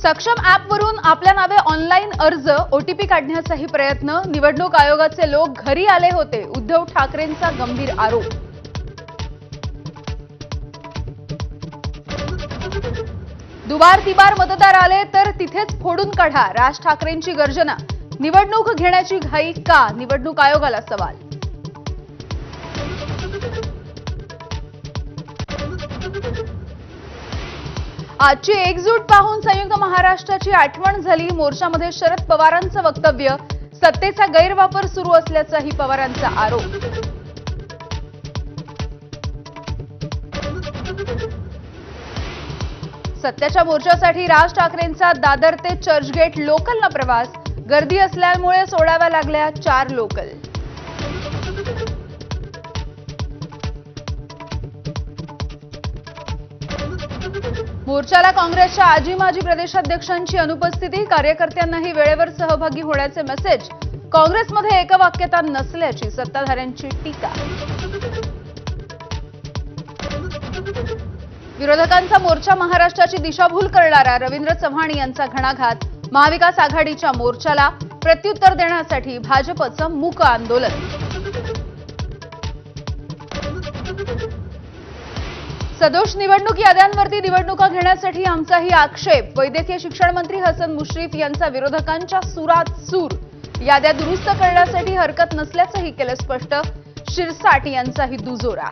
सक्षम ॲपवरून आपल्या नावे ऑनलाईन अर्ज ओटीपी काढण्याचाही प्रयत्न। निवडणूक आयोगाचे लोक घरी आले होते। उद्धव ठाकरेंचा गंभीर आरोप। दुबार तिबार मतदार आले तर तिथेच फोडून काढा, राज ठाकरेंची गर्जना। निवडणूक घेण्याची घाई का? निवडणूक आयोगाला सवाल। आजची एकजूट पाहून संयुक्त महाराष्ट्राची आठवण झाली। मोर्चामध्ये शरद पवारांचं वक्तव्य। सत्तेचा गैरवापर सुरू असल्याचाही पवारांचा आरोप। सत्याच्या मोर्चासाठी राज ठाकरेंचा दादर ते चर्चगेट लोकलला प्रवास। गर्दी असल्यामुळे सोडाव्या लागल्या 4 लोकल। मोर्चाला काँग्रेसच्या आजी माजी प्रदेशाध्यक्षांची अनुपस्थिती। कार्यकर्त्यांनाही वेळेवर सहभागी होण्याचे मेसेज। काँग्रेसमध्ये एकवाक्यता नसल्याची सत्ताधाऱ्यांची टीका। विरोधकांचा मोर्चा महाराष्ट्राची दिशाभूल करणारा रवींद्र चव्हाण यांचा घणाघात। महाविकास आघाडीच्या मोर्चाला प्रत्युत्तर देण्यासाठी भाजपचं मूक आंदोलन। सदोष निवडणूक याद्यांवरती निवडणुका घेण्यासाठी आमचाही आक्षेप। वैद्यकीय शिक्षण मंत्री हसन मुश्रीफ यांचा विरोधकांच्या सुरात सूर। याद्या दुरुस्त करण्यासाठी हरकत नसल्याचंही केलं स्पष्ट। शिरसाट यांचाही दुजोरा।